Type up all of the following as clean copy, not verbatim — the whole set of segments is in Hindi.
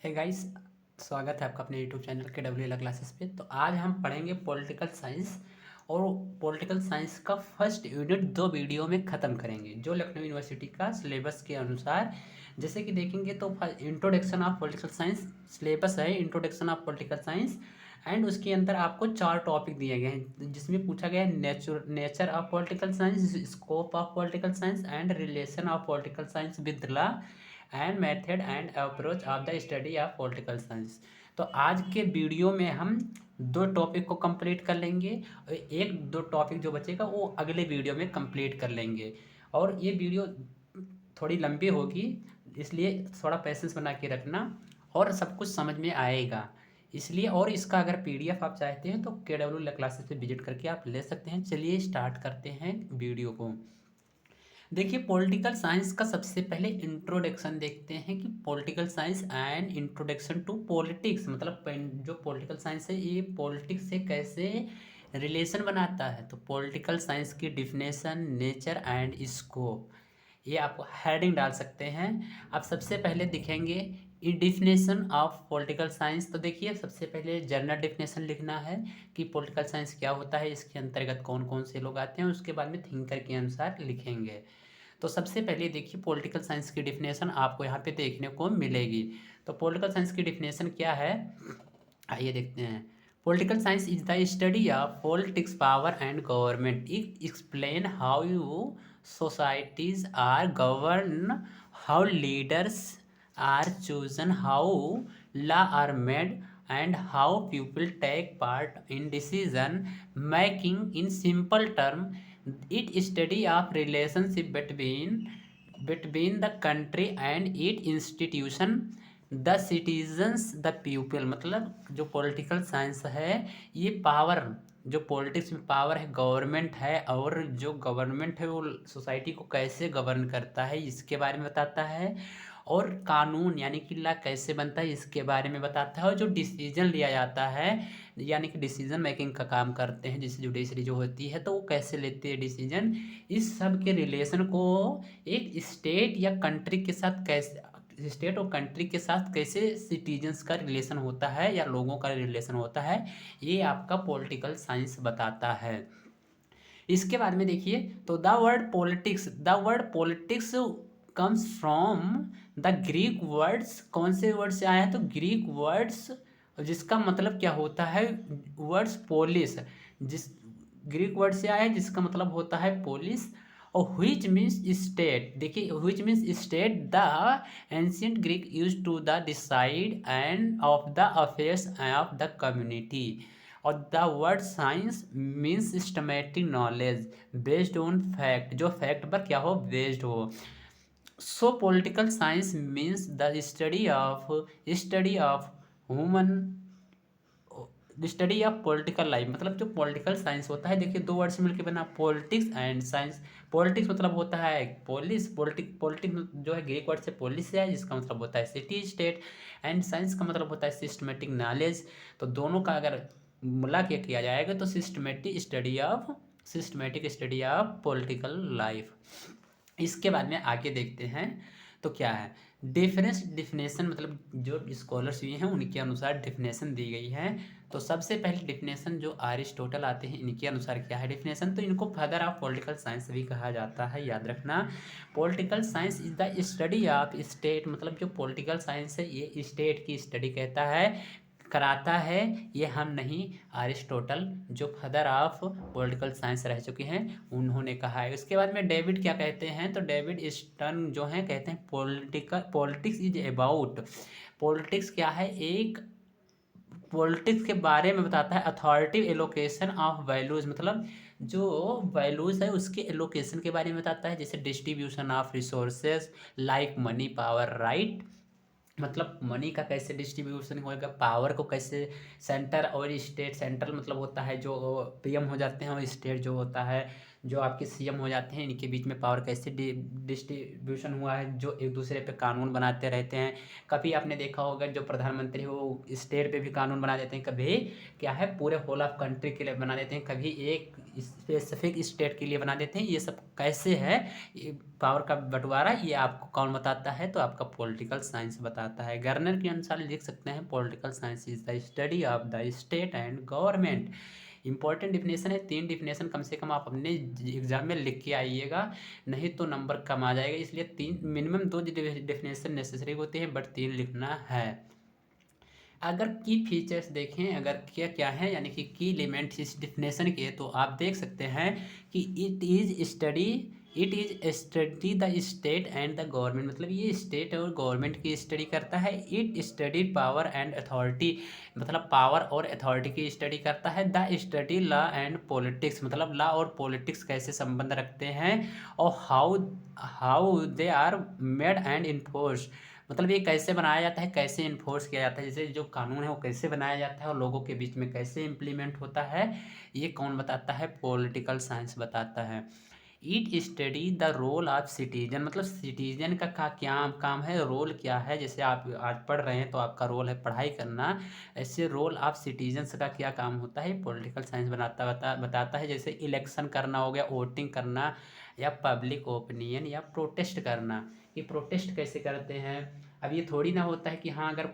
हे गाइस, स्वागत है आपका अपने यूट्यूब चैनल के डब्ल्यू क्लासेस पे। तो आज हम पढ़ेंगे पॉलिटिकल साइंस और पॉलिटिकल साइंस का फर्स्ट यूनिट 2 वीडियो में ख़त्म करेंगे जो लखनऊ यूनिवर्सिटी का सिलेबस के अनुसार। जैसे कि देखेंगे तो introduction of political science syllabus है, introduction of political science and उसके अंदर आपको 4 टॉपिक दिए गए हैं जिसमें पूछा गया है nature of political science, scope of political science and relation of political science with law and method and approach of the study of political science. तो आज के वीडियो में हम 2 टॉपिक को कंप्लीट कर लेंगे और एक दो टॉपिक जो बचेगा वो अगले वीडियो में कंप्लीट कर लेंगे। और ये वीडियो थोड़ी लंबी होगी, इसलिए थोड़ा पेशेंस बना के रखना और सब कुछ समझ में आएगा इसलिए। और इसका अगर पीडीएफ आप चाहते हैं तो KW क्लासेस पे विजिट करके आप ले सकते हैं। चलिए स्टार्ट करते हैं वीडियो को। देखिए, पॉलिटिकल साइंस का सबसे पहले इंट्रोडक्शन देखते हैं कि political science and introduction to politics मतलब जो पॉलिटिकल साइंस है ये पॉलिटिक्स से कैसे रिलेशन बनाता है। तो पॉलिटिकल साइंस की डिफिनेशन, नेचर एंड स्कोप, ये आप हेडिंग डाल सकते हैं। अब सबसे पहले दिखेंगे डिफिनेशन ऑफ पॉलिटिकल साइंस। तो देखिए, सबसे पहले जनरल डिफिनेशन लिखना है कि पॉलिटिकल साइंस क्या होता है, इसके अंतर्गत कौन कौन से लोग आते हैं, उसके बाद में थिंकर के अनुसार लिखेंगे। तो सबसे पहले देखिए, पॉलिटिकल साइंस की डिफिनेशन आपको यहाँ पे देखने को मिलेगी। तो पॉलिटिकल साइंस की डिफिनेशन क्या है, आइए देखते हैं। Political science is the study of politics, power and government. It explain how you societies are govern, how leaders are chosen, how law are made, and how people take part in decision making. In simple term, it study of relationship between the country and its institution, the citizens, the people. मतलब जो पॉलिटिकल साइंस है ये पावर, जो पॉलिटिक्स में पावर है, गवर्नमेंट है, और जो गवर्नमेंट है वो सोसाइटी को कैसे गवर्न करता है इसके बारे में बताता है। और कानून यानी कि लॉ कैसे बनता है इसके बारे में बताता है। और जो डिसीजन लिया जाता है यानी कि डिसीजन मेकिंग का काम करते हैं, जैसे जुडिशरी जो होती है तो वो कैसे लेते हैं डिसीजन, इस सब के रिलेशन को एक स्टेट या कंट्री के साथ कैसे, स्टेट और कंट्री के साथ कैसे सिटीजन्स का रिलेशन होता है या लोगों का रिलेशन होता है, ये आपका पॉलिटिकल साइंस बताता है। इसके बाद में देखिए, तो the word politics comes from the Greek words. कौन से वर्ड से आया है, तो ग्रीक वर्ड्स जिसका मतलब क्या होता है, वर्ड्स पोलिस, जिस ग्रीक वर्ड से आया है जिसका मतलब होता है पोलिस। और which means स्टेट, देखिए which means state, the ancient Greek use to the decide end of the affairs of the community. और the word science means systematic knowledge based on fact, जो फैक्ट पर क्या हो, बेस्ड हो। So political science means the study of human, study of political life. मतलब जो पॉलिटिकल साइंस होता है, देखिए 2 वर्ड से मिलकर बना पॉलिटिक्स एंड साइंस। पॉलिटिक्स मतलब होता है पोलिस, पॉलिटिक्स जो है ग्रीक वर्ड से पोलिस से है जिसका मतलब होता है सिटी स्टेट, एंड साइंस का मतलब होता है सिस्टमेटिक नॉलेज। तो दोनों का अगर मिला के किया जाएगा तो systematic study of political life. इसके बाद में आगे देखते हैं तो क्या है डिफिनेशन, मतलब जो स्कॉलर्स हुए हैं उनके अनुसार डिफिनेशन दी गई है। तो सबसे पहले डिफिनेशन जो अरिस्टोटल आते हैं इनके अनुसार क्या है डिफिनेशन, तो इनको फादर ऑफ पॉलिटिकल साइंस भी कहा जाता है, याद रखना। Political science is the study of state, मतलब जो पॉलिटिकल साइंस है ये स्टेट की स्टडी कहता है, कराता है। ये हम नहीं, अरिस्टोटल जो फादर ऑफ पॉलिटिकल साइंस रह चुके हैं उन्होंने कहा है। उसके बाद में डेविड क्या कहते हैं, तो डेविड स्टर्न जो हैं कहते हैं पॉलिटिक्स इज अबाउट, पॉलिटिक्स क्या है, एक पॉलिटिक्स के बारे में बताता है अथॉरिटी एलोकेशन ऑफ वैल्यूज़, मतलब जो वैल्यूज़ है उसके एलोकेशन के बारे में बताता है, जैसे distribution of resources like money, power, right. मतलब मनी का कैसे डिस्ट्रीब्यूशन होएगा, पावर को कैसे, सेंटर और स्टेट, सेंट्रल मतलब होता है जो पीएम हो जाते हैं और स्टेट जो होता है जो आपके सीएम हो जाते हैं, इनके बीच में पावर कैसे डिस्ट्रीब्यूशन हुआ है, जो एक दूसरे पे कानून बनाते रहते हैं। कभी आपने देखा होगा जो प्रधानमंत्री है वो स्टेट पे भी कानून बना देते हैं, कभी क्या है पूरे होल ऑफ कंट्री के लिए बना देते हैं, कभी एक स्पेसिफिक स्टेट के लिए बना देते हैं। ये सब कैसे है, ये पावर का बंटवारा, ये आपको कौन बताता है, तो आपका पॉलिटिकल साइंस बताता है। गर्नर के अनुसार लिख सकते हैं, political science is the study of the state and government. Important definition है, 3 डिफिनेशन कम से कम आप अपने एग्जाम में लिख के आइएगा, नहीं तो नंबर कम आ जाएगा। इसलिए 3 मिनिमम 2 डिफिनेशन नेसेसरी होते हैं, बट 3 लिखना है। अगर की फीचर्स देखें, अगर क्या क्या है यानी कि की एलिमेंट इस डिफिनेशन के, तो आप देख सकते हैं कि it is study the state and the government, मतलब ये स्टेट और गवर्नमेंट की स्टडी करता है। It study power and authority, मतलब पावर और अथॉरिटी की स्टडी करता है। The study law and politics, मतलब लॉ और पॉलिटिक्स कैसे संबंध रखते हैं, और how how they are made and enforce, मतलब ये कैसे बनाया जाता है, कैसे इन्फोर्स किया जाता है, जैसे जो कानून है वो कैसे बनाया जाता है और लोगों के बीच में कैसे इम्प्लीमेंट होता है, ये कौन बताता है, पॉलिटिकल साइंस बताता है। It study the role of citizen, मतलब सिटीजन का क्या काम है, रोल क्या है। जैसे आप आज पढ़ रहे हैं तो आपका रोल है पढ़ाई करना, ऐसे रोल ऑफ सिटीजन्स का क्या काम होता है, पॉलिटिकल साइंस बताता है। जैसे इलेक्शन करना हो गया, वोटिंग करना, या पब्लिक ओपिनियन, या प्रोटेस्ट करना। ये प्रोटेस्ट कैसे करते हैं, अब ये थोड़ी ना होता है कि हाँ अगर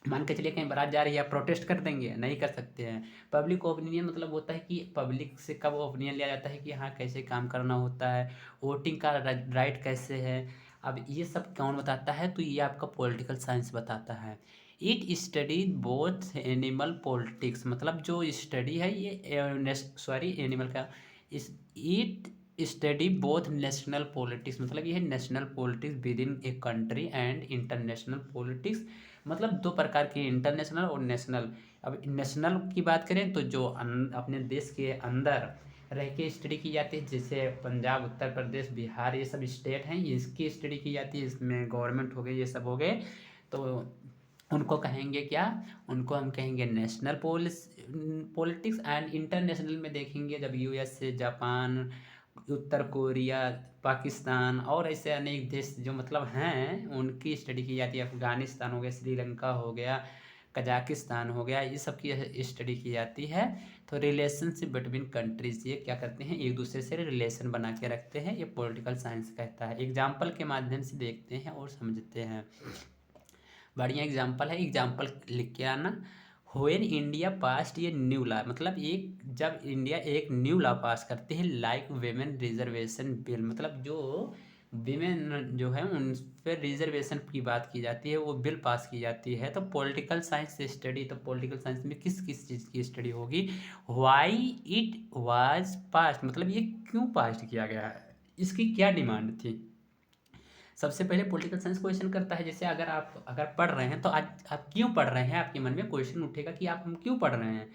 मान के चलिए कहीं बारात जा रही है आप प्रोटेस्ट कर देंगे, नहीं कर सकते हैं। पब्लिक ओपिनियन मतलब होता है कि पब्लिक से कब ओपिनियन लिया जाता है कि हाँ कैसे काम करना होता है, वोटिंग का राइट कैसे है। अब ये सब कौन बताता है, तो ये आपका पॉलिटिकल साइंस बताता है। It study both animal politics, मतलब जो स्टडी है ये सॉरी एनिमल का, इस it study both national politics, मतलब ये है national politics with in A country and international politics, मतलब 2 प्रकार की, इंटरनेशनल और नेशनल। अब नेशनल की बात करें तो जो अपने देश के अंदर रह के स्टडी की जाती है, जैसे पंजाब, उत्तर प्रदेश, बिहार, ये सब स्टेट हैं, इसकी स्टडी की जाती है, इसमें गवर्नमेंट हो गए, ये सब हो गए, तो उनको कहेंगे क्या, उनको हम कहेंगे नेशनल पॉलिटिक्स। एंड इंटरनेशनल में देखेंगे जब यूएस से जापान, उत्तर कोरिया, पाकिस्तान और ऐसे अनेक देश जो मतलब हैं उनकी स्टडी की जाती है। अफ़गानिस्तान हो गया, श्रीलंका हो गया, कजाकिस्तान हो गया, ये सब की स्टडी की जाती है। तो रिलेशनशिप बिटवीन कंट्रीज़, ये क्या करते हैं, एक दूसरे से रिलेशन बना के रखते हैं, ये पॉलिटिकल साइंस कहता है। एग्जाम्पल के माध्यम से देखते हैं और समझते हैं। बढ़िया एग्जाम्पल है, एग्जाम्पल लिख के आना। व्हेन इंडिया पास्ट ये न्यू लॉ, मतलब एक जब इंडिया एक न्यू लॉ पास करते हैं, लाइक वेमेन रिजर्वेशन बिल, मतलब जो विमेन जो है उन पर रिजर्वेशन की बात की जाती है, वो बिल पास की जाती है। तो पॉलिटिकल साइंस से स्टडी, तो पॉलिटिकल साइंस में किस किस चीज़ की स्टडी होगी, व्हाई इट वाज पास्ट, मतलब ये क्यों पास्ट किया गया है, इसकी क्या डिमांड थी। सबसे पहले पॉलिटिकल साइंस क्वेश्चन करता है, जैसे अगर पढ़ रहे हैं तो आज आप क्यों पढ़ रहे हैं, आपके मन में क्वेश्चन उठेगा कि आप हम क्यों पढ़ रहे हैं।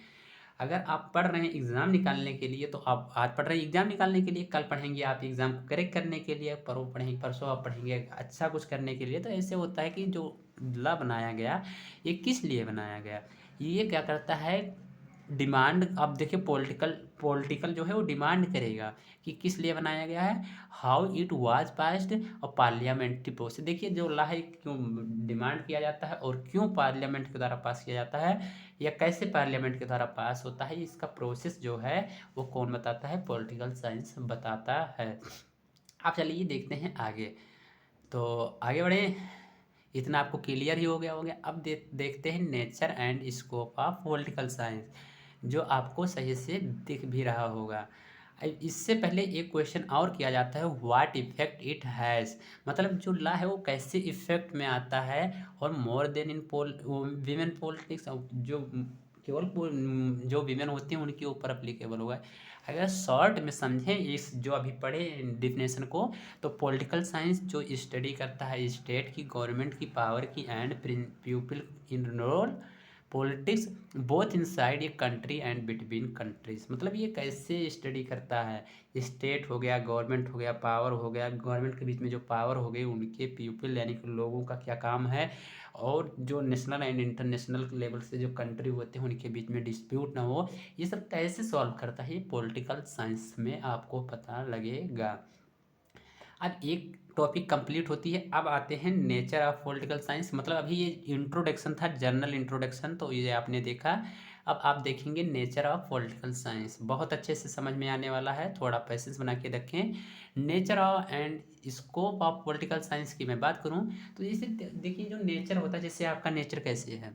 अगर आप पढ़ रहे हैं एग्ज़ाम निकालने के लिए, तो आप आज पढ़ रहे हैं एग्ज़ाम निकालने के लिए, कल पढ़ेंगे आप एग्ज़ाम को करेक्ट करने के लिए, परसों आप पढ़ेंगे अच्छा कुछ करने के लिए। तो ऐसे होता है कि जो लॉ बनाया गया ये किस लिए बनाया गया, ये क्या करता है, डिमांड। अब देखिए पॉलिटिकल पॉलिटिकल जो है वो डिमांड करेगा कि किस लिए बनाया गया है, हाउ इट वाज पास्ड, और पार्लियामेंट्री प्रोसेस। देखिए जो लॉ है क्यों डिमांड किया जाता है और क्यों पार्लियामेंट के द्वारा पास किया जाता है, या कैसे पार्लियामेंट के द्वारा पास होता है, इसका प्रोसेस जो है वो कौन बताता है, पॉलिटिकल साइंस बताता है। आप चलिए देखते हैं आगे, तो आगे बढ़े, इतना आपको क्लियर ही हो गया। अब देखते हैं nature and scope of political science, जो आपको सही से दिख भी रहा होगा। इससे पहले एक क्वेश्चन और किया जाता है, व्हाट इफेक्ट इट हैज़, मतलब जो लॉ है वो कैसे इफेक्ट में आता है, और more then in women politics, जो केवल जो वीमेन होती हैं उनके ऊपर अप्लीकेबल होगा। अगर शॉर्ट में समझें इस जो अभी पढ़े डिफिनेशन को, तो पॉलिटिकल साइंस जो स्टडी करता है स्टेट की, गवर्नमेंट की पावर की, and people in role politics both inside a country and between countries, मतलब ये कैसे स्टडी करता है, स्टेट हो गया, गवर्नमेंट हो गया, पावर हो गया, गवर्नमेंट के बीच में जो पावर हो गई उनके पीपल यानी कि लोगों का क्या काम है, और जो नेशनल एंड इंटरनेशनल लेवल से जो कंट्री होते हैं उनके बीच में डिस्प्यूट ना हो, ये सब कैसे सॉल्व करता है, ये पॉलिटिकल साइंस में आपको पता लगेगा। अब एक टॉपिक कंप्लीट होती है, अब आते हैं नेचर ऑफ पॉलिटिकल साइंस। मतलब अभी ये इंट्रोडक्शन था, जनरल इंट्रोडक्शन, तो ये आपने देखा। अब आप देखेंगे नेचर ऑफ पॉलिटिकल साइंस, बहुत अच्छे से समझ में आने वाला है, थोड़ा पैसेंस बना के रखें। Nature of and scope of political science की मैं बात करूं तो जैसे देखिए जो नेचर होता है, जैसे आपका नेचर कैसे है,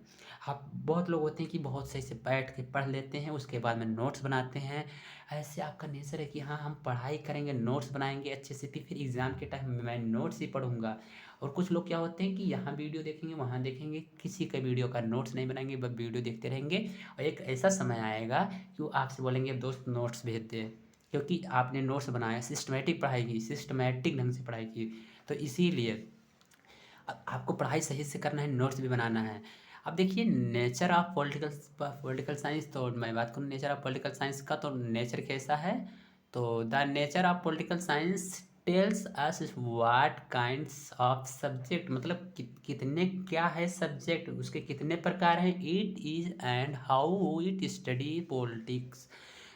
आप बहुत लोग होते हैं कि बहुत सही से बैठ के पढ़ लेते हैं, उसके बाद में नोट्स बनाते हैं। ऐसे आपका नेचर है कि हाँ हम पढ़ाई करेंगे, नोट्स बनाएंगे अच्छे से, फिर एग्ज़ाम के टाइम मैं नोट्स ही पढ़ूंगा। और कुछ लोग क्या होते हैं कि यहाँ वीडियो देखेंगे, वहाँ देखेंगे, किसी का वीडियो का नोट्स नहीं बनाएंगे, बस वीडियो देखते रहेंगे। और एक ऐसा समय आएगा कि वो आपसे बोलेंगे दोस्त नोट्स भेज दे, क्योंकि आपने नोट्स बनाया, सिस्टमेटिक पढ़ाई की, सिस्टमेटिक ढंग से पढ़ाई की। तो इसीलिए आपको पढ़ाई सही से करना है, नोट्स भी बनाना है। अब देखिए नेचर ऑफ पॉलिटिकल साइंस, तो मैं बात करूँ नेचर ऑफ पॉलिटिकल साइंस का, तो नेचर कैसा है, तो the nature of political science tells us what kinds of subject, मतलब कितने क्या है सब्जेक्ट, उसके कितने प्रकार हैं, it is and how it study politics,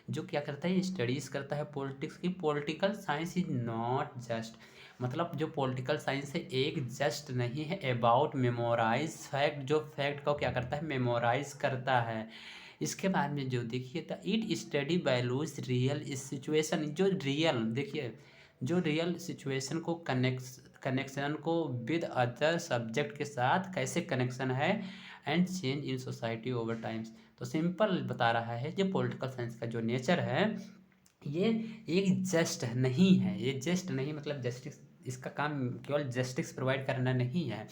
जो क्या करता है, स्टडीज करता है पॉलिटिक्स की। Political science is not just, मतलब जो पॉलिटिकल साइंस है एक जस्ट नहीं है अबाउट मेमोराइज फैक्ट, जो फैक्ट को क्या करता है, मेमोराइज करता है। इसके बाद में जो देखिए तो it study values real situation, जो रियल देखिए, जो रियल सिचुएशन को कनेक्शन को विद अदर सब्जेक्ट के साथ कैसे कनेक्शन है, and change in society over times. तो सिंपल बता रहा है जो पॉलिटिकल साइंस का जो नेचर है, ये एक जस्ट नहीं है, ये जस्ट नहीं मतलब जस्टिस, इसका काम केवल जस्टिस प्रोवाइड करना नहीं है,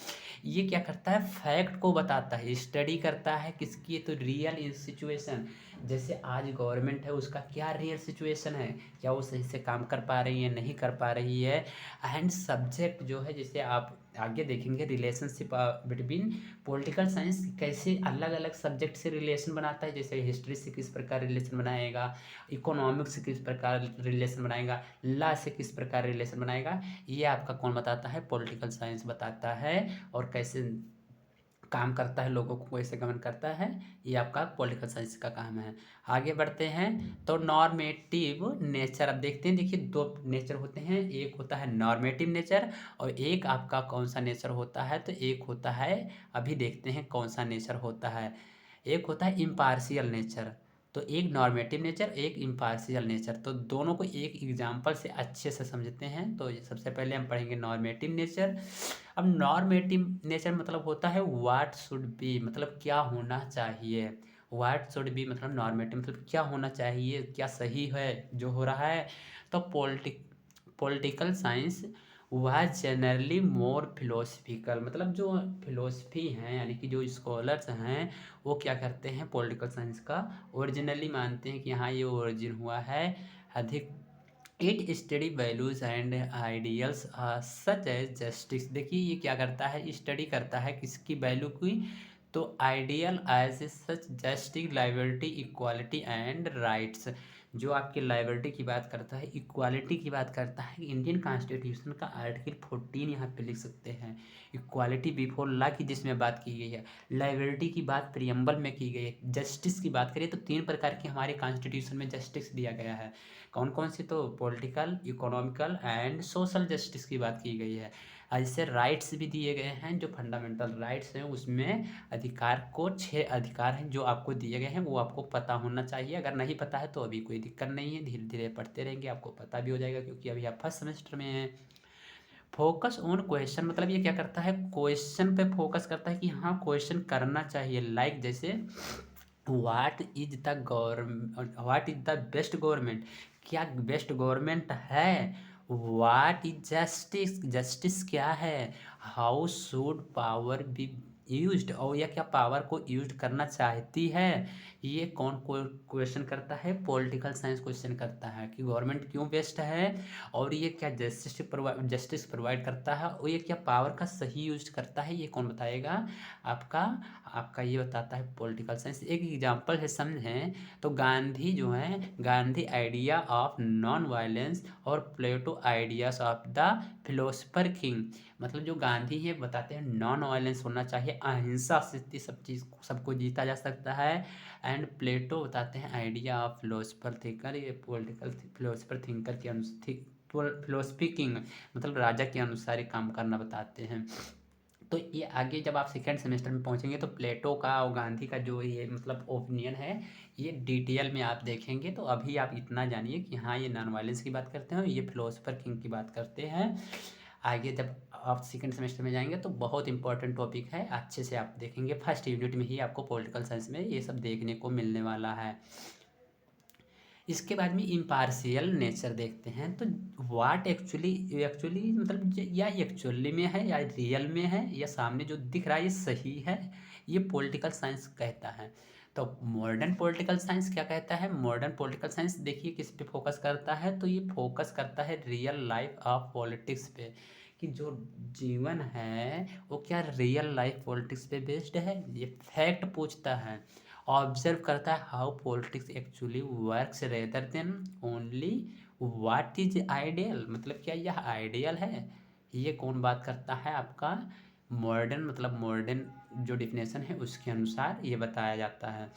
ये क्या करता है, फैक्ट को बताता है, स्टडी करता है किसकी, तो रियल सिचुएशन। जैसे आज गवर्नमेंट है, उसका क्या रियल सिचुएशन है, क्या वो सही से काम कर पा रही है, नहीं कर पा रही है। एंड सब्जेक्ट जो है, जैसे आप आगे देखेंगे रिलेशनशिप बिटवीन पॉलिटिकल साइंस कैसे अलग अलग सब्जेक्ट से रिलेशन बनाता है, जैसे हिस्ट्री से किस प्रकार रिलेशन बनाएगा, इकोनॉमिक्स से किस प्रकार रिलेशन बनाएगा, लॉ से किस प्रकार रिलेशन बनाएगा, ये आपका कौन बताता है, पॉलिटिकल साइंस बताता है। और कैसे काम करता है, लोगों को कैसे गवर्न करता है, ये आपका पॉलिटिकल साइंस का काम है। आगे बढ़ते हैं, तो नॉर्मेटिव नेचर, अब देखते हैं, देखिए दो नेचर होते हैं, एक होता है नॉर्मेटिव नेचर और एक आपका कौन सा नेचर होता है, तो एक होता है, अभी देखते हैं कौन सा नेचर होता है, एक होता है इम्पार्शियल नेचर। तो एक नॉर्मेटिव नेचर, एक इम्पार्शियल नेचर, तो दोनों को एक एग्जांपल से अच्छे से समझते हैं। तो सबसे पहले हम पढ़ेंगे नॉर्मेटिव नेचर। अब नॉर्मेटिव नेचर मतलब होता है व्हाट शुड बी, मतलब क्या होना चाहिए, व्हाट शुड बी मतलब नॉर्मेटिव मतलब क्या होना चाहिए, क्या सही है जो हो रहा है। तो पॉलिटिकल साइंस वह जनरली मोर फिलोसफिकल, मतलब जो फिलोसफी हैं यानी कि जो स्कॉलर्स हैं, वो क्या करते हैं, पॉलिटिकल साइंस का ओरिजिनली मानते हैं कि हाँ ये ओरिजिन हुआ है अधिक। It study values and ideals such as justice, देखिए ये क्या करता है, स्टडी करता है किसकी, वैल्यू की, तो ideal as such justice, liberty, equality and rights, जो आपकी लाइबर्टी की बात करता है, इक्वालिटी की बात करता है, इंडियन कॉन्स्टिट्यूशन का आर्टिकल 14 यहाँ पे लिख सकते हैं, इक्वालिटी बिफोर लॉ की जिसमें बात की गई है, लाइबर्टी की बात प्रियम्बल में की गई है, जस्टिस की बात करें तो 3 प्रकार की हमारे कॉन्स्टिट्यूशन में जस्टिस दिया गया है, कौन कौन सी, तो political, economical and social justice की बात की गई है। ऐसे राइट्स भी दिए गए हैं, जो फंडामेंटल राइट्स हैं उसमें अधिकार को 6 अधिकार हैं जो आपको दिए गए हैं, वो आपको पता होना चाहिए, अगर नहीं पता है तो अभी कोई दिक्कत नहीं है, धीरे धीरे पढ़ते रहेंगे आपको पता भी हो जाएगा, क्योंकि अभी आप फर्स्ट सेमेस्टर में हैं। फोकस ऑन क्वेश्चन, मतलब ये क्या करता है, क्वेश्चन पे फोकस करता है कि हाँ क्वेश्चन करना चाहिए, लाइक जैसे what is the best government, क्या बेस्ट गवर्नमेंट है, व्हाट इज जस्टिस, जस्टिस क्या है, how should power be used, और यह क्या पावर को यूज करना चाहती है, ये कौन क्वेश्चन करता है, पॉलिटिकल साइंस क्वेश्चन करता है कि गवर्नमेंट क्यों बेस्ट है, और ये क्या जस्टिस प्रोवाइड करता है, और ये क्या पावर का सही यूज करता है, ये कौन बताएगा, आपका आपका ये बताता है पॉलिटिकल साइंस। एक एग्जांपल है समझें, तो गांधी जो है, Gandhi idea of non violence और Plato ideas of the philosopher king, मतलब जो गांधी है बताते हैं नॉन वायलेंस होना चाहिए, अहिंसा से सब चीज़ सबको जीता जा सकता है। एंड प्लेटो बताते हैं आइडिया ऑफ फिलोसफर थिंकर, ये पॉलिटिकल फिलोसफर थिंकर के फिलोसफी किंग मतलब राजा के अनुसार ही काम करना बताते हैं। तो ये आगे जब आप सेकेंड सेमेस्टर में पहुंचेंगे तो प्लेटो का और गांधी का जो ये मतलब ओपिनियन है ये डिटेल में आप देखेंगे। तो अभी आप इतना जानिए कि हाँ ये नॉन वायलेंस की बात करते हैं, ये फिलोसफर किंग की बात करते हैं। आगे जब आप सेकेंड सेमेस्टर में जाएंगे तो बहुत इंपॉर्टेंट टॉपिक है, अच्छे से आप देखेंगे। फर्स्ट यूनिट में ही आपको पॉलिटिकल साइंस में ये सब देखने को मिलने वाला है। इसके बाद में इम्पार्शियल नेचर देखते हैं। तो वाट एक्चुअली मतलब या एक्चुअली में है या रियल में है या सामने जो दिख रहा है ये सही है, ये पॉलिटिकल साइंस कहता है। तो मॉडर्न पॉलिटिकल साइंस क्या कहता है? मॉडर्न पॉलिटिकल साइंस देखिए किस पे फोकस करता है, तो ये फोकस करता है रियल लाइफ ऑफ पॉलिटिक्स पे, कि जो जीवन है वो क्या रियल लाइफ पॉलिटिक्स पे बेस्ड है, ये फैक्ट पूछता है। ऑब्जर्व करता है how politics actually works rather than only what is ideal, मतलब क्या यह आइडियल है। ये कौन बात करता है? आपका मॉडर्न मतलब मॉडर्न जो डिफिनेशन है उसके अनुसार ये बताया जाता है।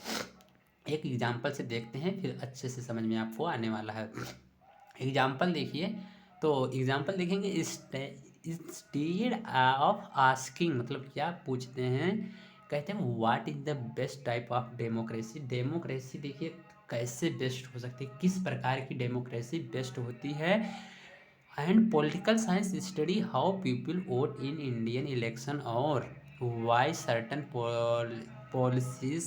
एक एग्जांपल से देखते हैं फिर अच्छे से समझ में आपको आने वाला है। एग्जांपल देखिए, तो एग्जांपल देखेंगे इंस्टेड ऑफ आस्किंग मतलब क्या पूछते हैं, कहते हैं what is the best type of democracy. Democracy देखिए कैसे बेस्ट हो सकती है, किस प्रकार की डेमोक्रेसी बेस्ट होती है। And political science study how people vote in Indian election और वाई सर्टन पॉलिसीज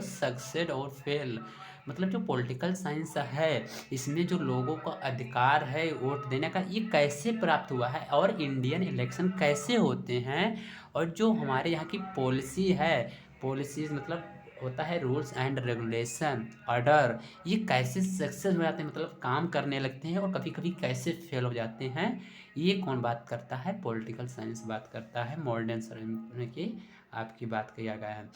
सक्सेड और फेल। मतलब जो पॉलिटिकल साइंस है इसमें जो लोगों का अधिकार है वोट देने का ये कैसे प्राप्त हुआ है और इंडियन इलेक्शन कैसे होते हैं, और जो हमारे यहाँ की पॉलिसी है, पॉलिसीज मतलब होता है रूल्स एंड रेगुलेशन ऑर्डर, ये कैसे सक्सेस हो जाते हैं मतलब काम करने लगते हैं और कभी कभी कैसे फेल हो जाते हैं। ये कौन बात करता है? पॉलिटिकल साइंस बात करता है। मॉडर्न समय की आपकी बात किया गया है।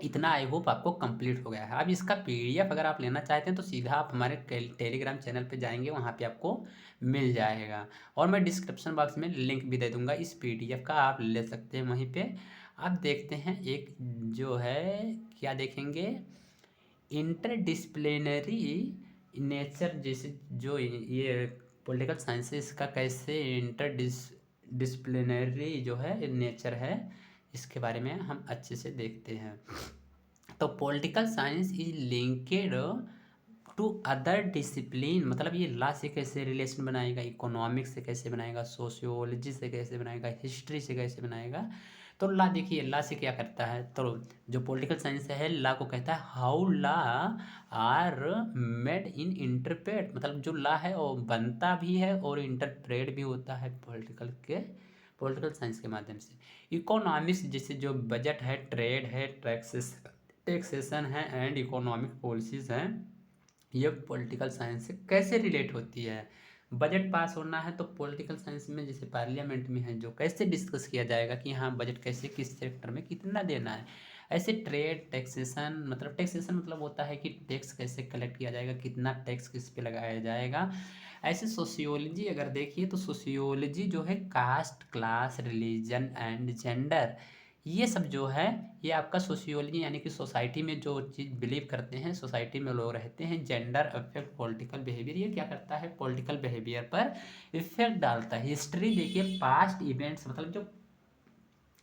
इतना आई होप आपको कंप्लीट हो गया है। अब इसका पीडीएफ अगर आप लेना चाहते हैं तो सीधा आप हमारे टेलीग्राम चैनल पे जाएंगे, वहाँ पे आपको मिल जाएगा और मैं डिस्क्रिप्शन बॉक्स में लिंक भी दे दूँगा इस पीडीएफ का, आप ले सकते हैं वहीं पे। अब देखते हैं एक जो है क्या देखेंगे, इंटरडिसिप्लिनरी नेचर, जैसे जो ये पॉलिटिकल साइंसेस का कैसे डिसिप्लिनरी जो है नेचर है, इसके बारे में हम अच्छे से देखते हैं। तो political science is linked to other discipline, मतलब ये लॉ से कैसे रिलेशन बनाएगा, इकोनॉमिक्स से कैसे बनाएगा, सोशियोलॉजी से कैसे बनाएगा, हिस्ट्री से कैसे बनाएगा। तो लॉ देखिए लॉ से क्या करता है, तो जो पॉलिटिकल साइंस है लॉ को कहता है how law are made in interpret, मतलब जो लॉ है वो बनता भी है और इंटरप्रेट भी होता है पॉलिटिकल साइंस के माध्यम से। इकोनॉमिक्स जैसे जो बजट है, ट्रेड है, टैक्सेशन है एंड इकोनॉमिक पॉलिसीज हैं, ये पॉलिटिकल साइंस से कैसे रिलेट होती है। बजट पास होना है तो पॉलिटिकल साइंस में जैसे पार्लियामेंट में है जो कैसे डिस्कस किया जाएगा कि हाँ बजट कैसे किस सेक्टर में कितना देना है। ऐसे ट्रेड टैक्सेशन मतलब होता है कि टैक्स कैसे कलेक्ट किया जाएगा, कितना टैक्स किस पे लगाया जाएगा। ऐसे सोशियोलॉजी अगर देखिए तो सोशियोलॉजी जो है caste class religion and gender, ये सब जो है ये आपका सोशियोलॉजी यानी कि सोसाइटी में जो चीज़ बिलीव करते हैं, सोसाइटी में लोग रहते हैं, जेंडर अफेक्ट पॉलिटिकल बिहेवियर, ये क्या करता है पॉलिटिकल बिहेवियर पर इफेक्ट डालता है। हिस्ट्री देखिए पास्ट इवेंट्स मतलब जो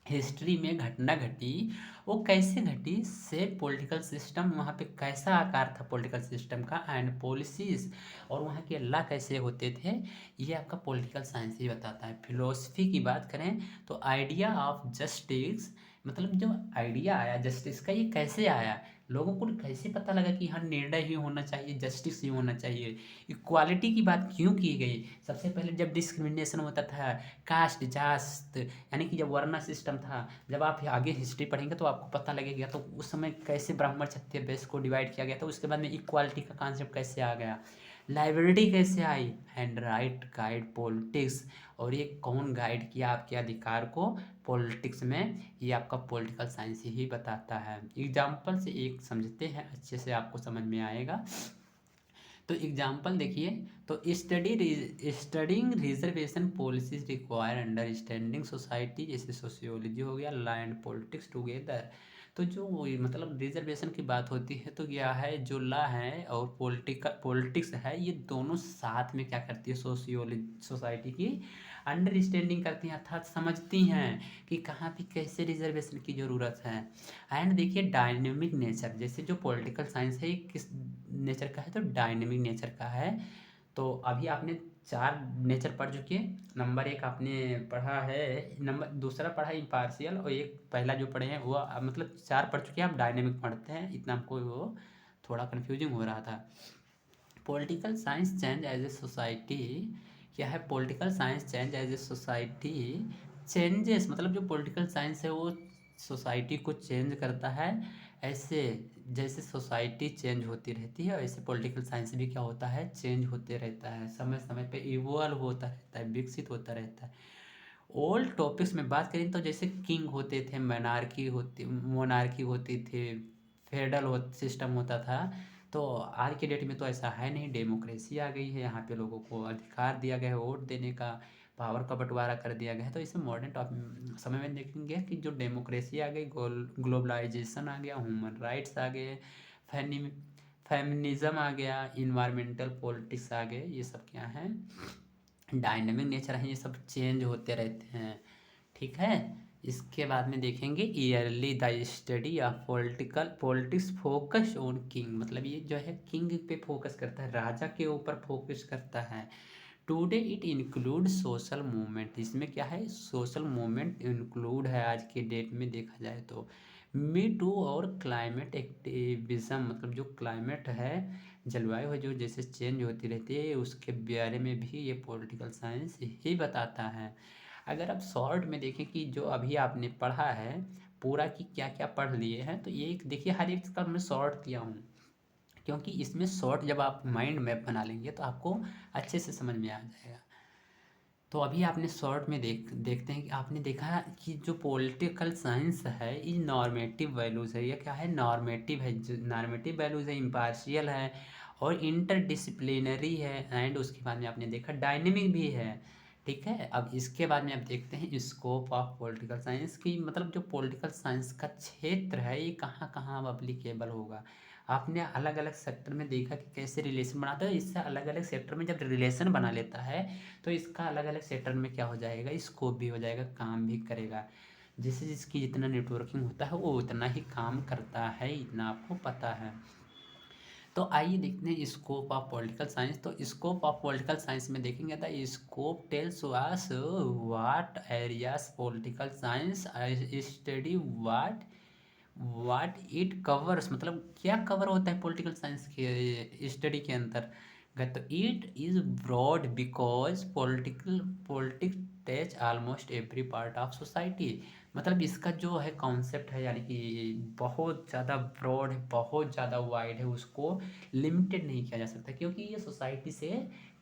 हिस्ट्री में घटना घटी वो कैसे घटी, से पॉलिटिकल सिस्टम वहाँ पे कैसा आकार था पॉलिटिकल सिस्टम का, एंड पॉलिसीज और वहाँ के अल्लाह कैसे होते थे, ये आपका पॉलिटिकल साइंस ही बताता है। फिलोसफी की बात करें तो आइडिया ऑफ जस्टिस, मतलब जो आइडिया आया जस्टिस का ये कैसे आया, लोगों को कैसे पता लगा कि हाँ निर्णय ही होना चाहिए, जस्टिस ही होना चाहिए। इक्वालिटी की बात क्यों की गई, सबसे पहले जब डिस्क्रिमिनेशन होता था, कास्ट जास्त यानी कि जब वर्ना सिस्टम था, जब आप आगे हिस्ट्री पढ़ेंगे तो आपको पता लगेगा तो उस समय कैसे ब्राह्मण क्षत्रिय वैश्य को डिवाइड किया गया था। उसके बाद में इक्वालिटी का कॉन्सेप्ट कैसे आ गया, लाइब्रेरी कैसे आई, एंड राइट गाइड पॉलिटिक्स, और ये कौन गाइड किया आपके अधिकार को पॉलिटिक्स में, ये आपका पॉलिटिकल साइंस ही बताता है। एग्जाम्पल से एक समझते हैं अच्छे से आपको समझ में आएगा। तो एग्जाम्पल देखिए, तो studying reservation policies require understanding society, जैसे सोशियोलॉजी हो गया, लॉ एंड पॉलिटिक्स टुगेदर। तो जो मतलब रिजर्वेशन की बात होती है तो क्या है, जो लॉ है और पॉलिटिक्स है, ये दोनों साथ में क्या करती है, सोशियोलॉजी सोसाइटी की अंडरस्टैंडिंग करती हैं, अर्थात समझती हैं कि कहाँ पे कैसे रिजर्वेशन की ज़रूरत है। एंड देखिए डायनेमिक नेचर, जैसे जो पॉलिटिकल साइंस है ये किस नेचर का है, तो डायनेमिक नेचर का है। तो अभी आपने 4 नेचर पढ़ चुके हैं। नंबर 1 आपने पढ़ा है, नंबर दूसरा पढ़ा इम्पार्शियल, और एक पहला जो पढ़े हैं वो मतलब 4 पढ़ चुके हैं, आप डायनेमिक पढ़ते हैं, इतना हमको वो थोड़ा कन्फ्यूजिंग हो रहा था। Political science change as a society, क्या है, political science change as a society changes, मतलब जो पॉलिटिकल साइंस है वो सोसाइटी को चेंज करता है। ऐसे जैसे सोसाइटी चेंज होती रहती है, वैसे पॉलिटिकल साइंस भी क्या होता है, चेंज होते रहता है, समय समय पे इवॉल्व होता रहता है, विकसित होता रहता है। ओल्ड टॉपिक्स में बात करें तो जैसे किंग होते थे, मोनार्की होती थी, फेडरल सिस्टम होता था। तो आज के डेट में तो ऐसा है नहीं, डेमोक्रेसी आ गई है, यहाँ पे लोगों को अधिकार दिया गया है वोट देने का, पावर का बंटवारा कर दिया गया है। तो इसे मॉडर्न समय में देखेंगे कि जो डेमोक्रेसी आ गई, ग्लोबलाइजेशन आ गया, ह्यूमन राइट्स आ गए, फेमिनिज्म आ गया, इन्वायरमेंटल पॉलिटिक्स आ गए, ये सब क्या है, डायनेमिक नेचर है, ये सब चेंज होते रहते हैं। ठीक है। इसके बाद में देखेंगे yearly the study of politics focus on king, मतलब ये जो है किंग पे फोकस करता है, राजा के ऊपर फोकस करता है। Today it include social movement, इसमें क्या है, सोशल मूवमेंट इंक्लूड है आज के डेट में देखा जाए तो। मी टू और क्लाइमेट एक्टिविज्म, मतलब जो क्लाइमेट है, जलवायु है जो जैसे चेंज होती रहती है, उसके बारे में भी ये पॉलिटिकल साइंस ही बताता है। अगर आप शॉर्ट में देखें कि जो अभी आपने पढ़ा है पूरा की क्या क्या पढ़ लिए हैं, तो ये देखिए हर एक का मैं शॉर्ट किया हूँ, क्योंकि इसमें शॉर्ट जब आप माइंड मैप बना लेंगे तो आपको अच्छे से समझ में आ जाएगा। तो अभी आपने शॉर्ट में देखते हैं कि आपने देखा कि जो पॉलिटिकल साइंस है ये नॉर्मेटिव वैल्यूज़ है, ये क्या है, नॉर्मेटिव है, जो नॉर्मेटिव वैल्यूज़ है, इम्पार्शियल है और इंटरडिसिप्लिनरी है, एंड उसके बाद में आपने देखा डायनेमिक भी है। ठीक है। अब इसके बाद में आप देखते हैं स्कोप ऑफ पॉलिटिकल साइंस की, मतलब जो पॉलिटिकल साइंस का क्षेत्र है ये कहाँ कहाँ अब अप्लीकेबल होगा। आपने अलग अलग सेक्टर में देखा कि कैसे रिलेशन बनाता है, इससे अलग अलग सेक्टर में जब रिलेशन बना लेता है तो इसका अलग अलग सेक्टर में क्या हो जाएगा, स्कोप भी हो जाएगा, काम भी करेगा। जैसे जिसकी जितना नेटवर्किंग होता है वो उतना ही काम करता है, इतना आपको पता है। तो आइए देखते हैं स्कोप ऑफ पॉलिटिकल साइंस। तो स्कोप ऑफ पॉलिटिकल साइंस में देखेंगे तो scope tells us what areas political science study, what it covers, मतलब क्या कवर होता है पॉलिटिकल साइंस के स्टडी के अंतर्गत। तो it is broad because politics touch almost every part of society, मतलब इसका जो है कॉन्सेप्ट है, यानी कि बहुत ज़्यादा ब्रॉड है, बहुत ज़्यादा वाइड है, उसको लिमिटेड नहीं किया जा सकता, क्योंकि ये सोसाइटी से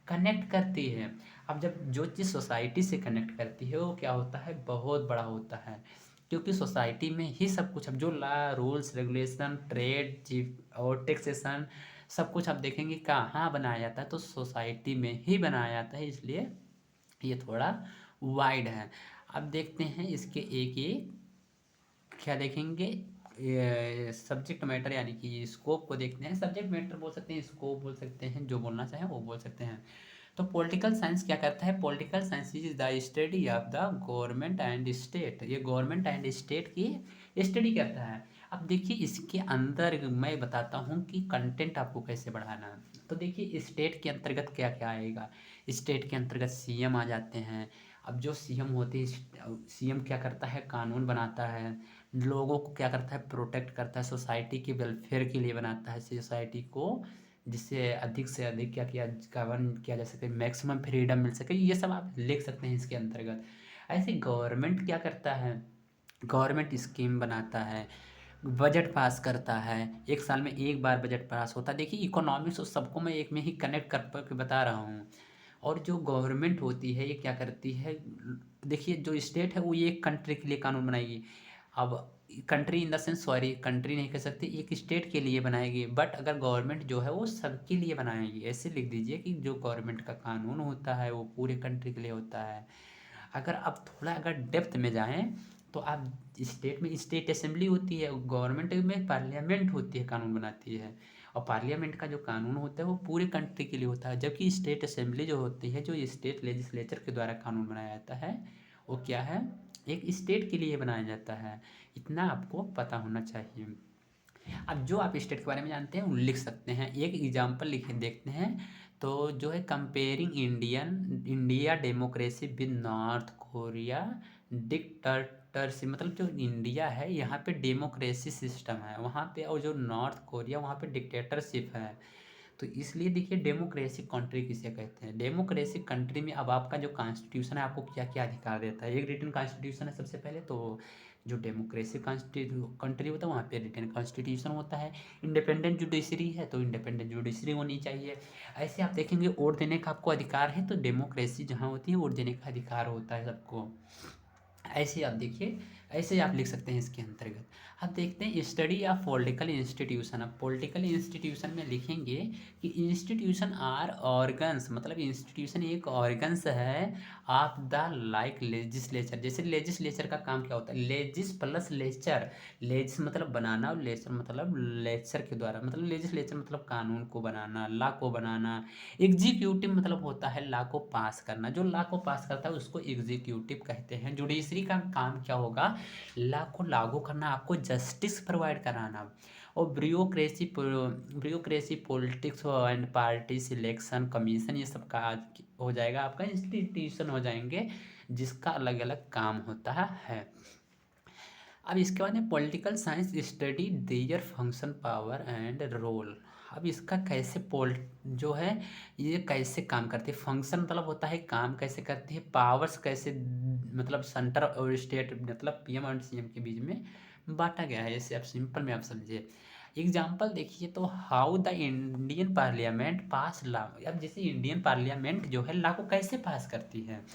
कनेक्ट करती है। अब जब जो चीज़ सोसाइटी से कनेक्ट करती है वो क्या होता है, बहुत बड़ा होता है, क्योंकि सोसाइटी में ही सब कुछ, अब जो लॉ रूल्स रेगुलेशन ट्रेड जीव और टैक्सेशन सब कुछ आप देखेंगे कहाँ बनाया जाता है, तो सोसाइटी में ही बनाया जाता है, इसलिए ये थोड़ा वाइड है। अब देखते हैं इसके एक एक क्या देखेंगे, सब्जेक्ट मैटर, यानी कि स्कोप को देखते हैं। सब्जेक्ट मैटर बोल सकते हैं, स्कोप बोल सकते हैं, जो बोलना चाहें वो बोल सकते हैं। तो पॉलिटिकल साइंस क्या करता है, political science is the study of the government and state, ये गवर्नमेंट एंड स्टेट की स्टडी करता है। अब देखिए इसके अंदर मैं बताता हूँ कि कंटेंट आपको कैसे बढ़ाना है। तो देखिए स्टेट के अंतर्गत क्या क्या आएगा, स्टेट के अंतर्गत सीएम आ जाते हैं। अब जो सीएम होते हैं, सीएम क्या करता है, कानून बनाता है, लोगों को क्या करता है, प्रोटेक्ट करता है, सोसाइटी के वेलफेयर के लिए बनाता है सोसाइटी को, जिससे अधिक से अधिक क्या किया, गवर्न किया जा सके, मैक्सिमम फ्रीडम मिल सके, ये सब आप लिख सकते हैं इसके अंतर्गत। ऐसे गवर्नमेंट क्या करता है, गवर्नमेंट स्कीम बनाता है, बजट पास करता है, एक साल में एक बार बजट पास होता है। देखिए इकोनॉमिक्स और सबको मैं एक में ही कनेक्ट कर के बता रहा हूँ। और जो गवर्नमेंट होती है ये क्या करती है, देखिए जो स्टेट है वो ये एक कंट्री के लिए कानून बनाएगी। अब country in the sense, sorry country नहीं कह सकते, एक स्टेट के लिए बनाएगी, बट अगर गवर्नमेंट जो है वो सबके लिए बनाएगी। ऐसे लिख दीजिए कि जो गवर्नमेंट का कानून होता है वो पूरे कंट्री के लिए होता है। अगर आप थोड़ा अगर डेप्थ में जाएं तो आप स्टेट में स्टेट असेंबली होती है, गवर्नमेंट में पार्लियामेंट होती है, कानून बनाती है। और पार्लियामेंट का जो कानून होता है वो पूरे कंट्री के लिए होता है, जबकि स्टेट असेंबली जो होती है, जो स्टेट लेजिस्लेचर के द्वारा कानून बनाया जाता है, वो क्या है, एक स्टेट के लिए बनाया जाता है। इतना आपको पता होना चाहिए। अब जो आप स्टेट के बारे में जानते हैं वो लिख सकते हैं। एक एग्जांपल लिखे देखते हैं। तो जो है comparing India democracy with north Korea dictatorship, मतलब जो इंडिया है यहाँ पे डेमोक्रेसी सिस्टम है वहाँ पे, और जो नॉर्थ कोरिया वहाँ पे डिक्टेटरशिप है। तो इसलिए देखिए डेमोक्रेसी कंट्री किसे कहते हैं। डेमोक्रेसी कंट्री में अब आपका जो कॉन्स्टिट्यूशन है आपको क्या क्या अधिकार देता है। एक रिटन कॉन्स्टिट्यूशन है सबसे पहले, तो जो डेमोक्रेसी कंट्री होता है वहाँ पे रिटन कॉन्स्टिट्यूशन होता है। इंडिपेंडेंट जुडिशरी है तो इंडिपेंडेंट जुडिशरी होनी चाहिए। ऐसे आप देखेंगे वोट देने का आपको अधिकार है, तो डेमोक्रेसी जहाँ होती है वोट देने का अधिकार होता है सबको। ऐसे आप देखिए, ऐसे आप लिख सकते हैं इसके अंतर्गत। अब देखते हैं स्टडी ऑफ पॉलिटिकल इंस्टीट्यूशन। अब पॉलिटिकल इंस्टीट्यूशन में लिखेंगे कि इंस्टीट्यूशन आर ऑर्गन्स, मतलब इंस्टीट्यूशन एक ऑर्गन्स है ऑफ द लाइक लेजिस्लेचर। जैसे लेजिस्लेचर का काम क्या होता है, लेजिस प्लस लेचर, लेजिस मतलब बनाना और लेचर मतलब लेक्चर के द्वारा, मतलब लेजिस्लेचर मतलब कानून को बनाना, लॉ को बनाना। एग्जीक्यूटिव मतलब होता है लॉ को पास करना, जो लॉ को पास करता है उसको एग्जीक्यूटिव कहते हैं। जुडिशरी का काम क्या होगा, लॉ को लागू करना, आपको जस्टिस प्रोवाइड कराना। और bureaucracy politics and party selection commission, ये सब का हो जाएगा आपका, इंस्टीट्यूशन हो जाएंगे जिसका अलग अलग काम होता है। अब इसके बाद में political science study their function power and role. अब इसका कैसे जो है ये कैसे काम करती है, फंक्शन मतलब होता है काम कैसे करती है, पावर्स कैसे, मतलब सेंटर और स्टेट मतलब पीएम और सीएम के बीच में बांटा गया है। ऐसे आप सिंपल में आप समझिए। एग्जाम्पल देखिए तो how the Indian parliament pass law. अब जैसे इंडियन पार्लियामेंट जो है लॉ को कैसे पास करती है,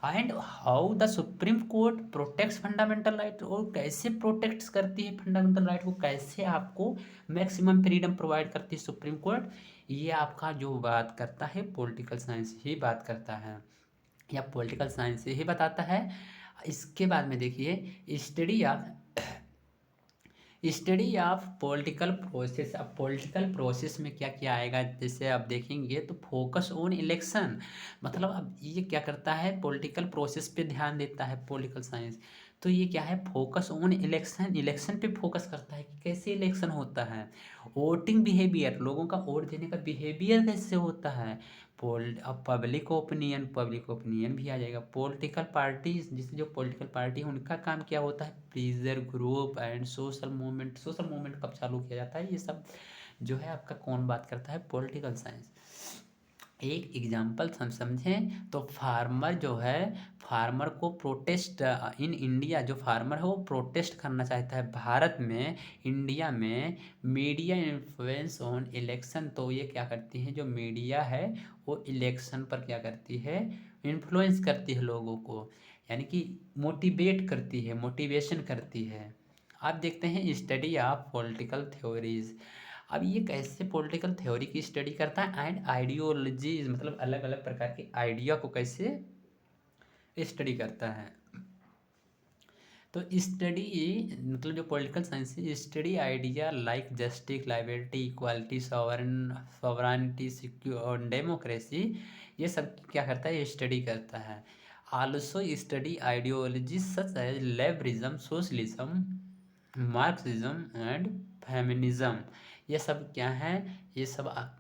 and how the supreme court protects fundamental right, और कैसे प्रोटेक्ट्स करती है फंडामेंटल राइट को, कैसे आपको मैक्सिमम फ्रीडम प्रोवाइड करती है सुप्रीम कोर्ट। ये आपका जो बात करता है पॉलिटिकल साइंस ही बात करता है, या पॉलिटिकल साइंस ही बताता है। इसके बाद में देखिए स्टडी ऑफ पॉलिटिकल प्रोसेस। अब पॉलिटिकल प्रोसेस में क्या क्या आएगा, जैसे आप देखेंगे तो फोकस ऑन इलेक्शन, मतलब अब ये क्या करता है पॉलिटिकल प्रोसेस पे ध्यान देता है पॉलिटिकल साइंस। तो ये क्या है, फोकस ऑन इलेक्शन, इलेक्शन पे फोकस करता है कि कैसे इलेक्शन होता है। वोटिंग बिहेवियर, लोगों का वोट देने का बिहेवियर कैसे होता है। अब पब्लिक ओपिनियन भी आ जाएगा। पॉलिटिकल पार्टीज, जिससे जो पॉलिटिकल पार्टी है उनका काम क्या होता है, pleaser group and social movement. Social movement कब चालू किया जाता है, ये सब जो है आपका कौन बात करता है, पॉलिटिकल साइंस। एक एग्जाम्पल हम समझें तो फार्मर जो है, फार्मर को प्रोटेस्ट इन इंडिया, जो फार्मर है वो प्रोटेस्ट करना चाहता है भारत में, इंडिया में। मीडिया इन्फ्लुएंस ऑन इलेक्शन, तो ये क्या करती है जो मीडिया है वो इलेक्शन पर क्या करती है, इन्फ्लुएंस करती है लोगों को, यानी कि मोटिवेट करती है, मोटिवेशन करती है। आप देखते हैं स्टडी ऑफ पॉलिटिकल थ्योरीज। अब ये कैसे पॉलिटिकल थ्योरी की स्टडी करता है, एंड आइडियोलॉजीज मतलब अलग अलग प्रकार के आइडिया को कैसे स्टडी करता है। तो स्टडी मतलब जो पॉलिटिकल साइंस है, study idea like justice, liberty, equality, sovereignty, secure democracy, ये सब क्या करता है, स्टडी करता है। Also study ideology such as labourism, socialism, Marxism and feminism. ये सब क्या है, ये सब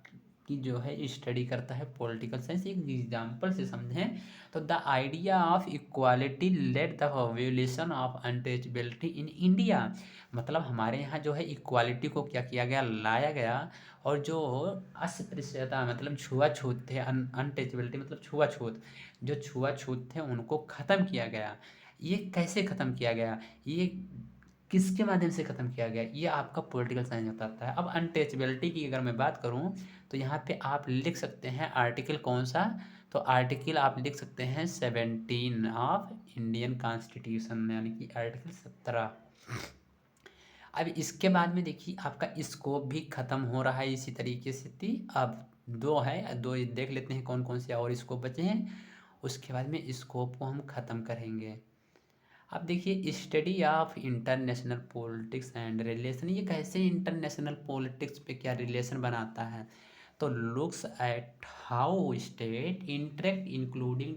की जो है स्टडी करता है पॉलिटिकल साइंस। एक एग्जांपल से समझें तो the idea of equality led the evolution of untouchability in India. मतलब हमारे यहाँ जो है इक्वालिटी को क्या किया गया, लाया गया, और जो अस्पृश्यता मतलब छुआछूत थे, अनटचेबिलिटी मतलब छुआछूत, जो छुआछूत थे उनको ख़त्म किया गया। ये कैसे ख़त्म किया गया, ये किसके माध्यम से ख़त्म किया गया, ये आपका पॉलिटिकल साइंस बताता है। अब अनटचेबिलिटी की अगर मैं बात करूँ तो यहाँ पे आप लिख सकते हैं आर्टिकल कौन सा, तो आर्टिकल आप लिख सकते हैं 17 ऑफ इंडियन कॉन्स्टिट्यूशन, यानी कि आर्टिकल 17। अब इसके बाद में देखिए आपका स्कोप भी ख़त्म हो रहा है इसी तरीके से थी। अब 2 है, 2 देख लेते हैं कौन कौन से और स्कोप बचे हैं, उसके बाद में स्कोप को हम ख़त्म करेंगे। अब देखिए study of international politics and relation, ये कैसे इंटरनेशनल पॉलिटिक्स पे क्या रिलेशन बनाता है, तो looks at how state interact including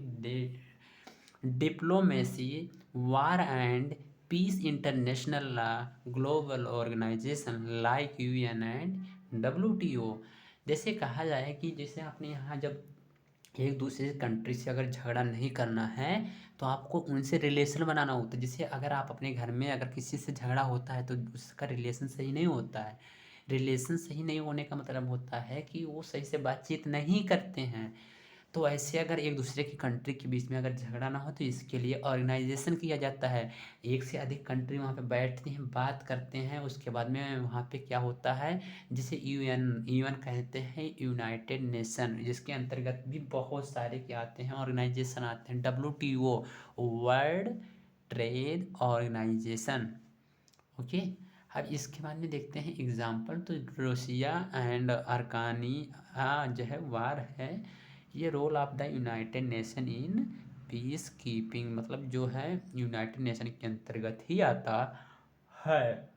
diplomacy, war and peace, international law, global organization like UN and WTO. जैसे कहा जाए कि जैसे आपने यहाँ जब एक दूसरे कंट्री से अगर झगड़ा नहीं करना है तो आपको उनसे रिलेशन बनाना होता है। जैसे अगर आप अपने घर में अगर किसी से झगड़ा होता है तो उसका रिलेशन सही नहीं होता है। रिलेशन सही नहीं होने का मतलब होता है कि वो सही से बातचीत नहीं करते हैं। तो ऐसे अगर एक दूसरे की कंट्री के बीच में अगर झगड़ा ना हो तो इसके लिए ऑर्गेनाइजेशन किया जाता है। एक से अधिक कंट्री वहाँ पे बैठती हैं, बात करते हैं, उसके बाद में वहाँ पे क्या होता है, जिसे यूएन यूएन कहते हैं, यूनाइटेड नेशन, जिसके अंतर्गत भी बहुत सारे क्या आते हैं, ऑर्गेनाइजेशन आते हैं। WTO, world trade organization. Okay. अब इसके बाद में देखते हैं एग्जाम्पल, तो रूसिया एंड अर्कानिया जो है वार है, ये role of the United Nation in peace keeping, मतलब जो है यूनाइटेड नेशन के अंतर्गत ही आता है।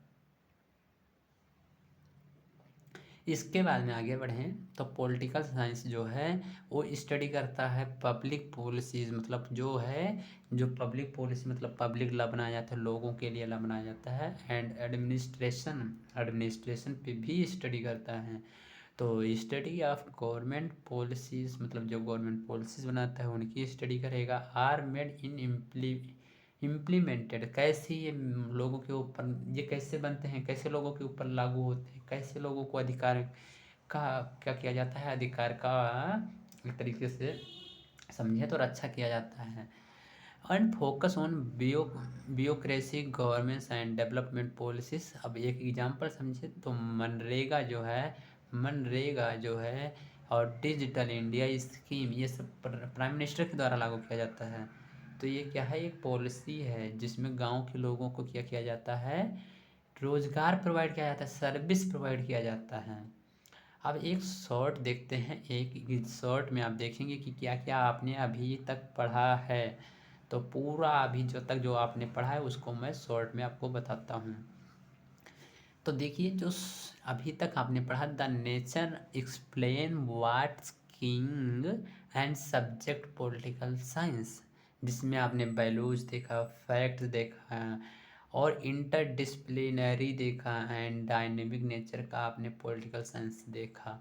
इसके बाद में आगे बढ़ें तो पॉलिटिकल साइंस जो है वो स्टडी करता है पब्लिक पॉलिसीज़, मतलब जो है जो पब्लिक पॉलिसी मतलब पब्लिक ला बनाया जाता है, लोगों के लिए ला बनाया जाता है, एंड एडमिनिस्ट्रेशन, एडमिनिस्ट्रेशन पे भी स्टडी करता है। तो स्टडी ऑफ गवर्नमेंट पॉलिसीज़, मतलब जो गवर्नमेंट पॉलिसीज़ बनाता है उनकी स्टडी करेगा। आर मेड इन इम्प्लीमेंटेड, कैसे ये लोगों के ऊपर ये कैसे बनते हैं, कैसे लोगों के ऊपर लागू होते हैं, कैसे लोगों को अधिकार का क्या किया जाता है, अधिकार का एक तरीके से समझे तो रक्षा किया जाता है। And focus on bureaucracy governments and development policies. अब एक एग्जांपल समझे तो मनरेगा जो है और डिजिटल इंडिया स्कीम, ये सब प्राइम मिनिस्टर के द्वारा लागू किया जाता है। तो ये क्या है, एक पॉलिसी है जिसमें गांव के लोगों को क्या किया जाता है, रोजगार प्रोवाइड किया जाता है, सर्विस प्रोवाइड किया जाता है। अब एक शॉर्ट देखते हैं, एक शॉर्ट में आप देखेंगे कि क्या क्या आपने अभी तक पढ़ा है। तो पूरा अभी जो तक जो आपने पढ़ा है उसको मैं शॉर्ट में आपको बताता हूँ। तो देखिए जो अभी तक आपने पढ़ा, the nature explain what's king and subject political science, जिसमें आपने वैल्यूज देखा, फैक्ट्स देखा और इंटरडिसिप्लिनरी देखा एंड डायनेमिक नेचर का आपने पॉलिटिकल साइंस देखा।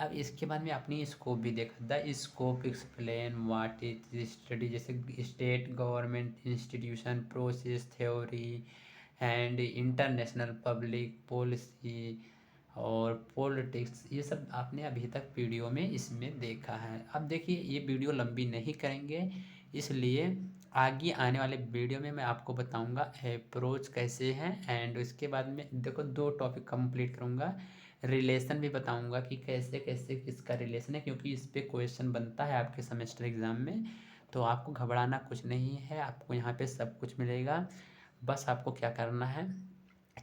अब इसके बाद में अपनी स्कोप भी देखा, the scope explain what is study, जैसे state government institution process theory and international public policy और पॉलिटिक्स, ये सब आपने अभी तक वीडियो में इसमें देखा है। अब देखिए ये वीडियो लंबी नहीं करेंगे, इसलिए आगे आने वाले वीडियो में मैं आपको बताऊंगा अप्रोच कैसे हैं, एंड उसके बाद में देखो 2 टॉपिक कंप्लीट करूंगा, रिलेशन भी बताऊंगा कि कैसे कैसे किसका रिलेशन है, क्योंकि इस पे क्वेश्चन बनता है आपके सेमेस्टर एग्ज़ाम में। तो आपको घबराना कुछ नहीं है, आपको यहाँ पे सब कुछ मिलेगा। बस आपको क्या करना है,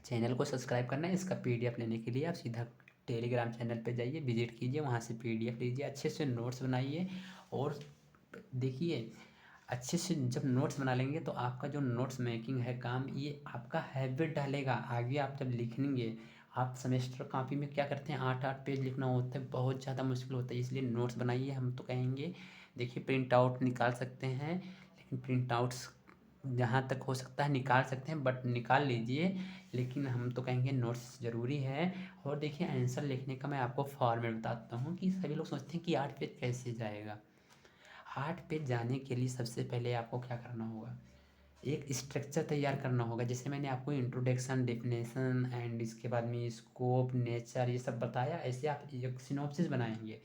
चैनल को सब्सक्राइब करना है। इसका पीडीएफ लेने के लिए आप सीधा टेलीग्राम चैनल पे जाइए, विजिट कीजिए, वहाँ से पीडीएफ लीजिए, अच्छे से नोट्स बनाइए। और देखिए अच्छे से जब नोट्स बना लेंगे तो आपका जो नोट्स मेकिंग है काम, ये आपका हैबिट डालेगा आगे। आप जब लिखेंगे, आप सेमेस्टर कॉपी में क्या करते हैं 8-8 पेज लिखना होता है, बहुत ज़्यादा मुश्किल होता है, इसलिए नोट्स बनाइए। हम तो कहेंगे देखिए प्रिंट आउट निकाल सकते हैं, लेकिन प्रिंट आउट्स जहाँ तक हो सकता है निकाल सकते हैं, बट निकाल लीजिए, लेकिन हम तो कहेंगे नोट्स ज़रूरी है। और देखिए आंसर लिखने का मैं आपको फॉर्मेट बताता हूँ कि सभी लोग सोचते हैं कि 8 पेज कैसे जाएगा। 8 पेज जाने के लिए सबसे पहले आपको क्या करना होगा, एक स्ट्रक्चर तैयार करना होगा। जैसे मैंने आपको इंट्रोडक्शन, डेफिनेशन एंड इसके बाद में स्कोप, नेचर, ये सब बताया, ऐसे आप एक सिनॉप्सिस बनाएंगे।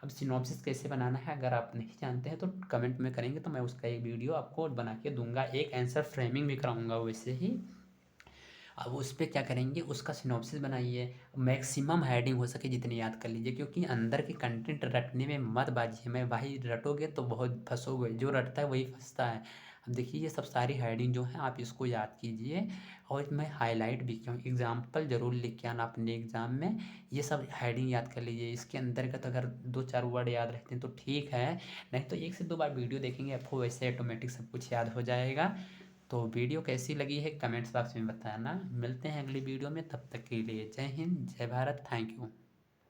अब सिनॉप्सिस कैसे बनाना है अगर आप नहीं जानते हैं तो कमेंट में करेंगे, तो मैं उसका एक वीडियो आपको बना के दूंगा, एक आंसर फ्रेमिंग भी कराऊंगा वैसे ही। अब उस पर क्या करेंगे, उसका सिनॉप्सिस बनाइए, मैक्सिमम हेडिंग हो सके जितनी याद कर लीजिए, क्योंकि अंदर की कंटेंट रटने में मत बाजिए। मैं भाई रटोगे तो बहुत फंसोगे, जो रटता है वही फंसता है। अब देखिए ये सब सारी हेडिंग जो है आप इसको याद कीजिए, और मैं हाईलाइट भी किया हूँ, एग्जाम्पल ज़रूर लिख के आना अपने एग्ज़ाम में। ये सब हेडिंग याद कर लीजिए, इसके अंतर्गत अगर 2-4 वर्ड याद रहते हैं तो ठीक है, नहीं तो 1 से 2 बार वीडियो देखेंगे आपको वैसे ऑटोमेटिक सब कुछ याद हो जाएगा। तो वीडियो कैसी लगी है कमेंट्स बॉक्स में बताना। मिलते हैं अगली वीडियो में, तब तक के लिए जय हिंद, जय भारत, थैंक यू।